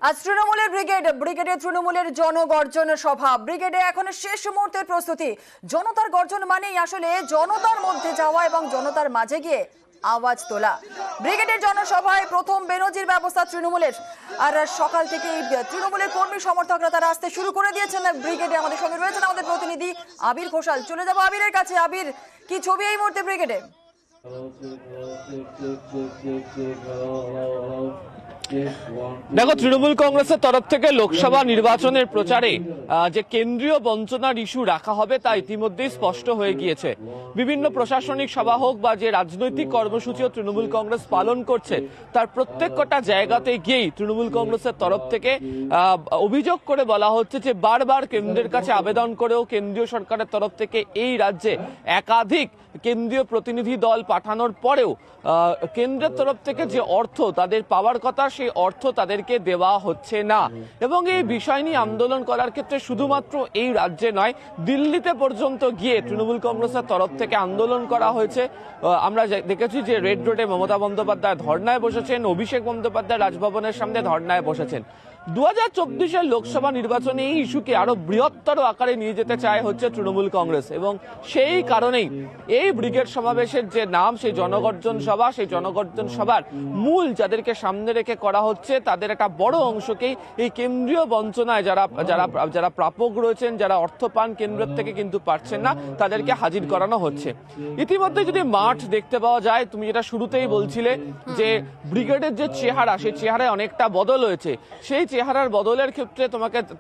আজ তৃণমূলের ব্রিগেডে তৃণমূলের জনগর্জন সভা। ব্রিগেডে এখন শেষ মুহূর্তের প্রস্তুতি। জনতার গর্জন মানেই আসলে জনতার মধ্যে যাওয়া এবং জনতার মাঝে গিয়ে আওয়াজ তোলা। ব্রিগেডের জনসভায় প্রথম বেনজির ব্যবস্থা তৃণমূলের। আর সকাল থেকে তৃণমূলের কর্মী সমর্থকরা তারা আসতে শুরু করে দিয়েছেন ব্রিগেডে। আমাদের সঙ্গে রয়েছেন আমাদের প্রতিনিধি আবির ঘোষাল। চলে যাবো আবিরের কাছে। আবির, কি ছবি এই মুহূর্তে ব্রিগেডে? দেখো, তৃণমূল কংগ্রেসের তরফ থেকে লোকসভা নির্বাচনের প্রচারে যে কেন্দ্রীয় বঞ্চনার ইস্যু রাখা হবে তা ইতিমধ্যেই স্পষ্ট হয়ে গিয়েছে। বিভিন্ন প্রশাসনিক সভা হোক বা যে রাজনৈতিক কর্মসূচিও তৃণমূল কংগ্রেস পালন করছে তার প্রত্যেকটা জায়গাতে গিয়েই তৃণমূল কংগ্রেসের তরফ থেকে অভিযোগ করে বলা হচ্ছে যে বারবার কেন্দ্রের কাছে আবেদন করেও কেন্দ্রীয় সরকারের তরফ থেকে এই রাজ্যে একাধিক কেন্দ্রীয় প্রতিনিধি দল পাঠানোর পরেও কেন্দ্রের তরফ থেকে যে অর্থ তাদের পাওয়ার কথা সেই অর্থ তাদেরকে দেওয়া হচ্ছে না। এবং এই বিষয় নিয়ে আন্দোলন করার ক্ষেত্রে শুধুমাত্র এই রাজ্যে নয়, দিল্লিতে পর্যন্ত গিয়ে তৃণমূল কংগ্রেসের তরফ থেকে আন্দোলন করা হয়েছে। আমরা দেখেছি যে রেড রোডে মমতা বন্দ্যোপাধ্যায় ধর্নায় বসেছেন, অভিষেক বন্দ্যোপাধ্যায় রাজভবনের সামনে ধর্নায় বসেছেন। 2024-এর লোকসভা নির্বাচনে এই ইস্যুকে আরো বৃহত্তর আকারে নিয়ে যেতে চায় হচ্ছে তৃণমূল কংগ্রেস, এবং সেই কারণেই এই ব্রিগেড সমাবেশের যে নাম, সেই জনগর্জন সভা, সেই জনগর্জন সভার মূল যাদেরকে সামনে রেখে করা হচ্ছে তাদের একটা বড় অংশকেই এই কেন্দ্রীয় বঞ্চনায় যারা যারা যারা প্রাপক রয়েছেন, যারা অর্থ পান কেন্দ্রের থেকে কিন্তু পাচ্ছেন না, তাদেরকে হাজির করানো হচ্ছে। ইতিমধ্যে যদি মাঠ দেখতে পাওয়া যায়, তুমি যেটা শুরুতেই বলছিলে যে ব্রিগেডের যে চেহারা, সেই চেহারায় অনেকটা বদল হয়েছে। সেই চেহারার বদলের ক্ষেত্রে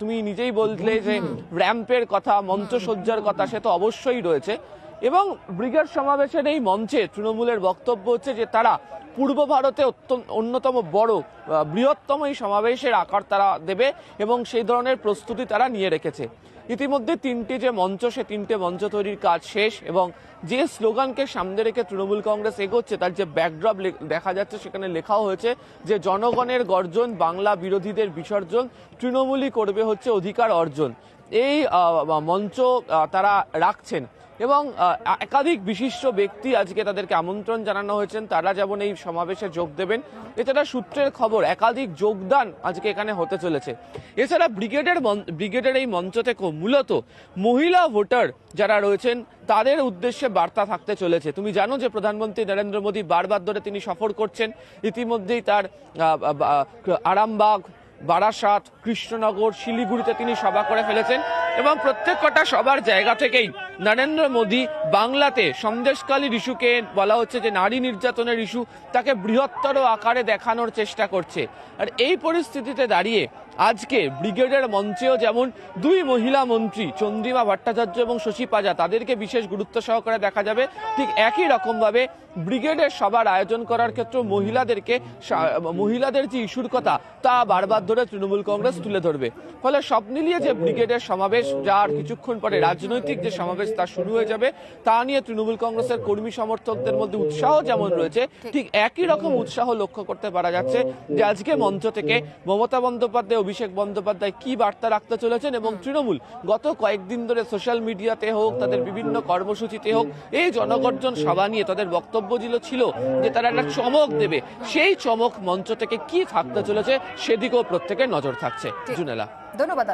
তুমি নিজেই বললে যে র্যাম্পের কথা, মঞ্চসজ্জার কথা, সে তো অবশ্যই রয়েছে। এবং ব্রিগেড সমাবেশের এই মঞ্চে তৃণমূলের বক্তব্য হচ্ছে যে তারা পূর্ব ভারতে অন্যতম বড় বৃহত্তম এই সমাবেশের আকার তারা দেবে এবং সেই ধরনের প্রস্তুতি তারা নিয়ে রেখেছে। ইতিমধ্যে তিনটি যে মঞ্চ, সে তিনটে মঞ্চ তৈরির কাজ শেষ এবং যে স্লোগানকে সামনে রেখে তৃণমূল কংগ্রেস এগোচ্ছে তার যে ব্যাকড্রপ দেখা যাচ্ছে, সেখানে লেখাও হয়েছে যে জনগণের গর্জন, বাংলা বিরোধীদের বিসর্জন, তৃণমূলই করবে হচ্ছে অধিকার অর্জন। এই মঞ্চ তারা রাখছেন এবং একাধিক বিশিষ্ট ব্যক্তি আজকে তাদেরকে আমন্ত্রণ জানানো হয়েছেন, তারা যেমন এই সমাবেশে যোগ দেবেন। এছাড়া সূত্রের খবর একাধিক যোগদান আজকে এখানে হতে চলেছে। এছাড়া ব্রিগেডের এই মঞ্চ থেকেও মূলত মহিলা ভোটার যারা রয়েছেন তাদের উদ্দেশ্যে বার্তা থাকতে চলেছে। তুমি জানো যে প্রধানমন্ত্রী নরেন্দ্র মোদী বারবার ধরে তিনি সফর করছেন। ইতিমধ্যেই তার আরামবাগ, বারাসাত, কৃষ্ণনগর, শিলিগুড়িতে তিনি সভা করে ফেলেছেন এবং প্রত্যেকটা সবার জায়গা থেকেই নরেন্দ্র মোদী বাংলাতে সন্দেশখালীর ইস্যুকে বলা হচ্ছে যে নারী নির্যাতনের ইস্যু, তাকে বৃহত্তর আকারে দেখানোর চেষ্টা করছে। আর এই পরিস্থিতিতে দাঁড়িয়ে আজকে ব্রিগেডের মঞ্চেও যেমন দুই মহিলা মন্ত্রী চন্দ্রিমা ভট্টাচার্য এবং শশী পাজা তাদেরকে বিশেষ গুরুত্ব সহকারে দেখা যাবে, ঠিক একই রকমভাবে ব্রিগেডের সভার আয়োজন করার ক্ষেত্রে মহিলাদের যে ইস্যুর কথা তা বারবার ধরে তৃণমূল কংগ্রেস তুলে ধরবে। ফলে সব মিলিয়ে যে ব্রিগেডের সমাবেশ, যার কিছুক্ষণ পরে রাজনৈতিক যে সমাবেশ তা শুরু হয়ে যাবে, তা নিয়ে তৃণমূল কংগ্রেসের কর্মী সমর্থকদের মধ্যে উৎসাহ যেমন রয়েছে, ঠিক একই রকম উৎসাহ লক্ষ্য করতে পারা যাচ্ছে যে আজকে মঞ্চ থেকে মমতা বন্দ্যোপাধ্যায়, অভিষেক বন্দ্যোপাধ্যায় কি বার্তা রাখতে চলেছেন এবং তৃণমূল গত কয়েকদিন ধরে সোশ্যাল মিডিয়াতে হোক, তাদের বিভিন্ন কর্মসূচিতে হোক, এই জনগর্জন সভা নিয়ে তাদের বক্তব্য ছিল যে তারা একটা চমক দেবে। সেই চমক মঞ্চ থেকে কি থাকতে চলেছে সেদিকেও প্রত্যেকের নজর থাকছে। জুনেলা, ধন্যবাদ।